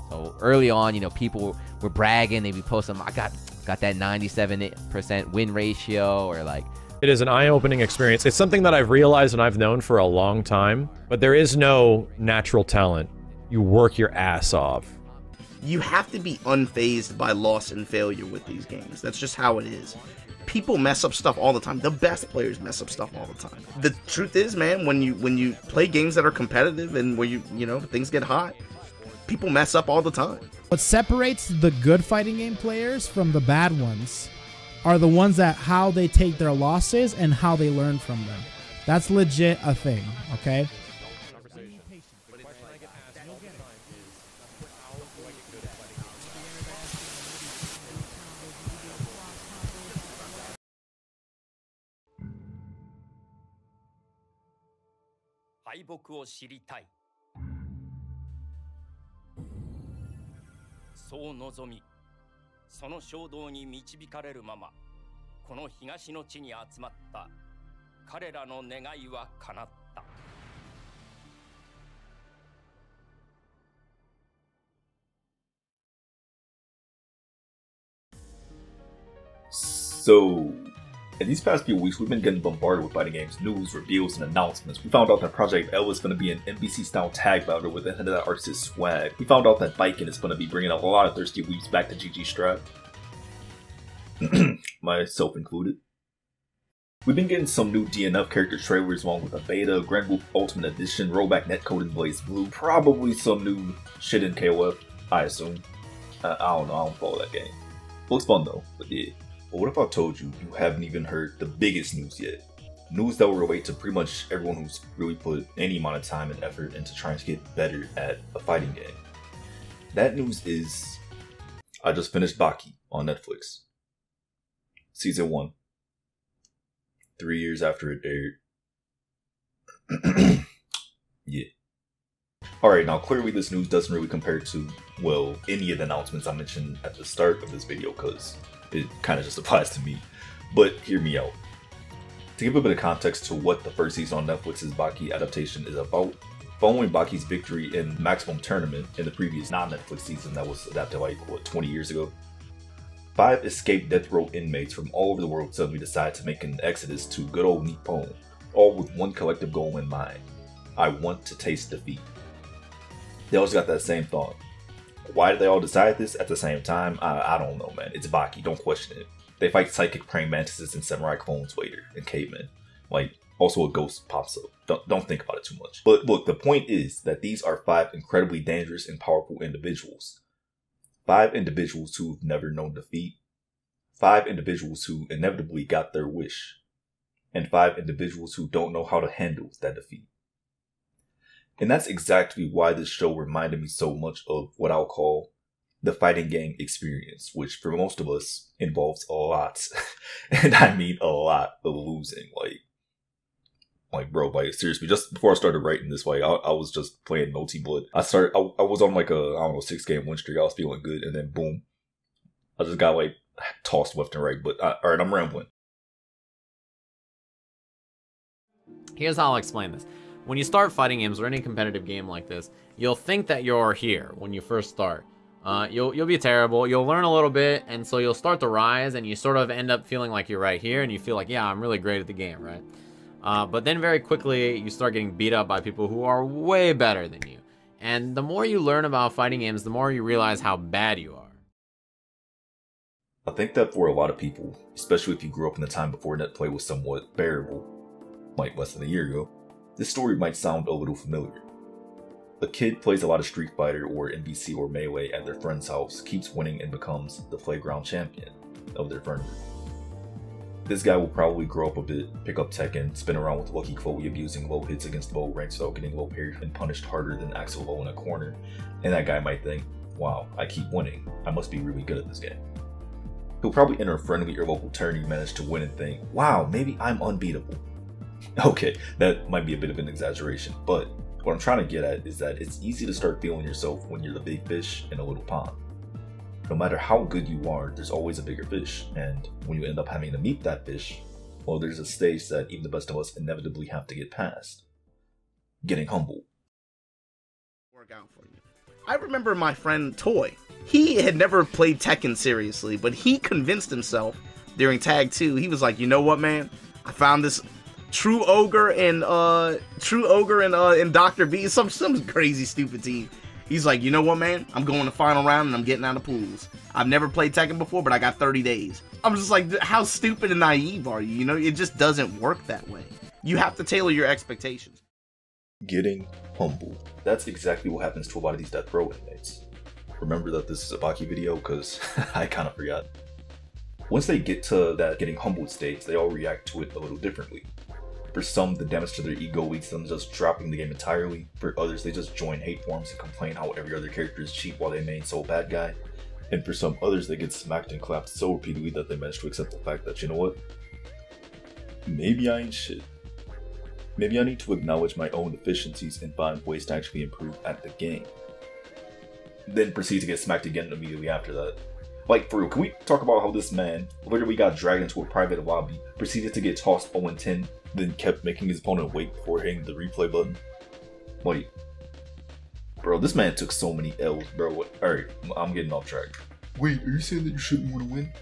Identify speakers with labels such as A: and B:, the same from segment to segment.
A: So early on, you know, people were bragging, they'd be posting, I got that 97% win ratio, or like.
B: It is an eye-opening experience. It's something that I've realized and I've known for a long time, but there is no natural talent. You work your ass off.
C: You have to be unfazed by loss and failure with these games. That's just how it is. People mess up stuff all the time. The best players mess up stuff all the time. The truth is, man, when you play games that are competitive and where you know, things get hot, people mess up all the time.
D: What separates the good fighting game players from the bad ones are the ones that how they take their losses and how they learn from them. That's legit a thing, okay?
E: So, in these past few weeks, we've been getting bombarded with fighting games, news, reveals, and announcements. We found out that Project L is going to be an NBC-style tag battle with the head of the artist swag. We found out that Baki is going to be bringing a lot of thirsty weeps back to GG Strap. Myself included. We've been getting some new DNF character trailers along with a beta, Granblue Ultimate Edition, rollback netcode in Blazblue, probably some new shit in KOF, I assume. I don't know, I don't follow that game. Looks fun though, but yeah. But what if I told you you haven't even heard the biggest news yet? News that will relate to pretty much everyone who's really put any amount of time and effort into trying to get better at a fighting game. That news is, I just finished Baki on Netflix. Season 1. 3 years after it aired. Yeah. Alright, now clearly this news doesn't really compare to, well, any of the announcements I mentioned at the start of this video, because it kind of just applies to me. But hear me out. To give a bit of context to what the first season on Netflix's Baki adaptation is about, following Baki's victory in Maximum Tournament in the previous non-Netflix season that was adapted like, what, 20 years ago? 5 escaped death row inmates from all over the world suddenly decide to make an exodus to good old Nippon, all with one collective goal in mind. I want to taste defeat. They always got that same thought. Why did they all decide this at the same time? I don't know, man. It's Baki, don't question it. They fight psychic praying mantises and samurai clones later, and cavemen. Like, also a ghost pops up. Don't think about it too much. But look, the point is that these are 5 incredibly dangerous and powerful individuals. 5 individuals who've never known defeat. 5 individuals who inevitably got their wish. And 5 individuals who don't know how to handle that defeat. And that's exactly why this show reminded me so much of what I'll call the fighting game experience, which for most of us involves a lot, and I mean a lot of losing. Like bro, like seriously, just before I started writing this, like I was just playing Melty, but I was on like a, I don't know, 6-game win streak. I was feeling good, and then boom, I just got like tossed left and right. But alright, I'm rambling.
A: Here's how I'll explain this. When you start fighting games or any competitive game like this, you'll think that you're here when you first start. You'll be terrible, you'll learn a little bit, and so you'll start to rise, and you sort of end up feeling like you're right here, and you feel like, yeah, I'm really great at the game, right? But then very quickly, you start getting beat up by people who are way better than you. And the more you learn about fighting games, the more you realize how bad you are.
E: I think that for a lot of people, especially if you grew up in the time before net play was somewhat bearable, like less than a year ago, this story might sound a little familiar. A kid plays a lot of Street Fighter or NBC or Melee at their friend's house, keeps winning and becomes the playground champion of their friend group. This guy will probably grow up a bit, pick up Tekken, spin around with Lucky Chloe abusing low hits against low ranks without getting low parried and punished harder than Axel Low in a corner, and that guy might think, wow, I keep winning, I must be really good at this game. He'll probably enter a friendly or local tourney, manage to win and think, wow, maybe I'm unbeatable. Okay, that might be a bit of an exaggeration, but what I'm trying to get at is that it's easy to start feeling yourself when you're the big fish in a little pond. No matter how good you are, there's always a bigger fish, and when you end up having to meet that fish, well, there's a stage that even the best of us inevitably have to get past. Getting humble.
C: work out for you. I remember my friend Toy. He had never played Tekken seriously, but he convinced himself during Tag 2. He was like, you know what, man? I found this True Ogre and Dr. B, some crazy stupid team. He's like, you know what, man? I'm going to final round and I'm getting out of pools. I've never played Tekken before, but I got 30 days. I'm just like, how stupid and naive are you? You know, it just doesn't work that way. You have to tailor your expectations.
E: Getting humble. That's exactly what happens to a lot of these death row inmates. Remember that this is a Baki video, because I kind of forgot. Once they get to that getting humbled stage, they all react to it a little differently. For some, the damage to their ego leads them just dropping the game entirely. For others, they just join hate forums and complain how every other character is cheap while they main sole bad guy. And for some others, they get smacked and clapped so repeatedly that they manage to accept the fact that, you know what? Maybe I ain't shit. Maybe I need to acknowledge my own deficiencies and find ways to actually improve at the game. Then proceed to get smacked again immediately after that. Like, for real, can we talk about how this man literally got dragged into a private lobby, proceeded to get tossed 0-10, then kept making his opponent wait before hitting the replay button? Like, bro, this man took so many L's, bro. Alright, I'm getting off track. Wait, are you saying that you shouldn't want to win?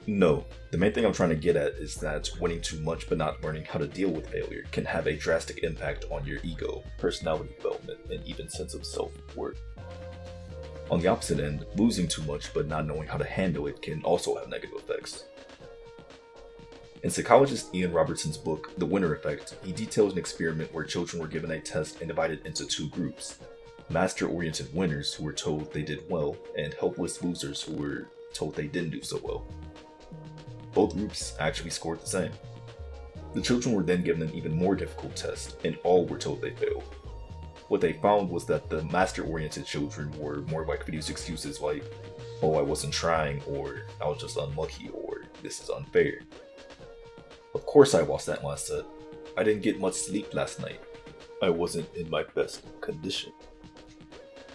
E: No. The main thing I'm trying to get at is that winning too much but not learning how to deal with failure can have a drastic impact on your ego, personality development, and even sense of self-worth. On the opposite end, losing too much but not knowing how to handle it can also have negative effects. In psychologist Ian Robertson's book, The Winner Effect, he details an experiment where children were given a test and divided into two groups. Master-oriented winners who were told they did well, and helpless losers who were told they didn't do so well. Both groups actually scored the same. The children were then given an even more difficult test, and all were told they failed. What they found was that the master-oriented children were more likely to use excuses like, oh, I wasn't trying, or I was just unlucky, or this is unfair. Of course I lost that last set. I didn't get much sleep last night. I wasn't in my best condition.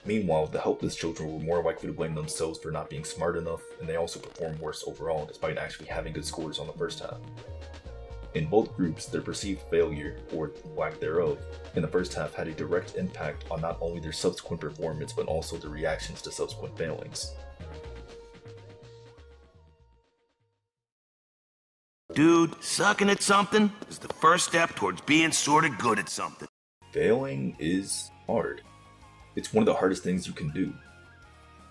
E: Meanwhile, the helpless children were more likely to blame themselves for not being smart enough, and they also performed worse overall despite actually having good scores on the first half. In both groups, their perceived failure, or lack thereof, in the first half had a direct impact on not only their subsequent performance but also their reactions to subsequent failings.
F: Dude, sucking at something is the first step towards being sorta good at something.
E: Failing is hard. It's one of the hardest things you can do.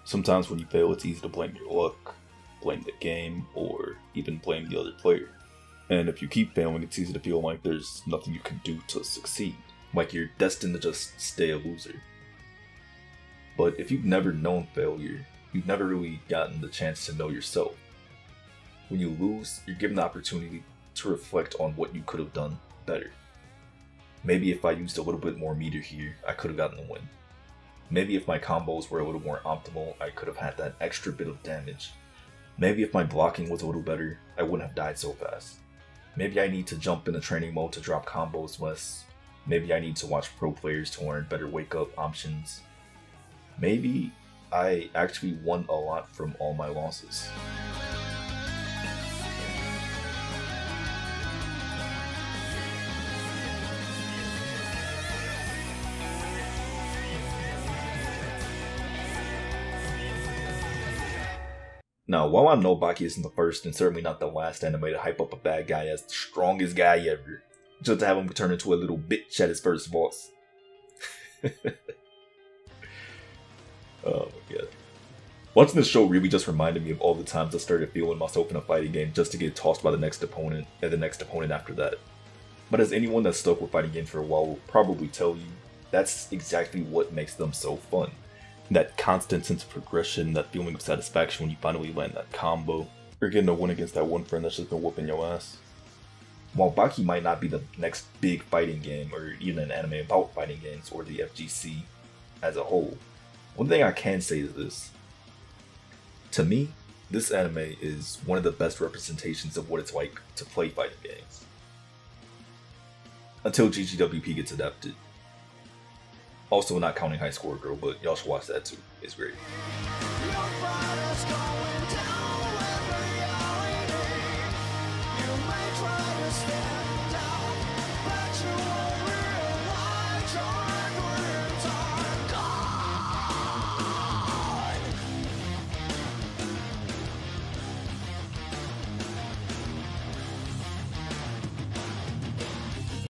E: Sometimes when you fail, it's easy to blame your luck, blame the game, or even blame the other player. And if you keep failing, it's easy to feel like there's nothing you can do to succeed, like you're destined to just stay a loser. But if you've never known failure, you've never really gotten the chance to know yourself. When you lose, you're given the opportunity to reflect on what you could have done better. Maybe if I used a little bit more meter here, I could have gotten the win. Maybe if my combos were a little more optimal, I could have had that extra bit of damage. Maybe if my blocking was a little better, I wouldn't have died so fast. Maybe I need to jump into training mode to drop combos less. Maybe I need to watch pro players to learn better wake up options. Maybe I actually won a lot from all my losses. Now, while I know Baki isn't the first and certainly not the last anime to hype up a bad guy as the strongest guy ever, just to have him turn into a little bitch at his first boss. Oh my god. Watching this show really just reminded me of all the times I started feeling myself in a fighting game just to get tossed by the next opponent and the next opponent after that. But as anyone that's stuck with fighting games for a while will probably tell you, that's exactly what makes them so fun. That constant sense of progression, that feeling of satisfaction when you finally land that combo, or getting a win against that one friend that's just been whooping your ass. While Baki might not be the next big fighting game, or even an anime about fighting games, or the FGC as a whole, one thing I can say is this. To me, this anime is one of the best representations of what it's like to play fighting games. Until GGWP gets adapted. Also, not counting High Score Girl, but y'all should watch that too. It's great.
G: You may try to stand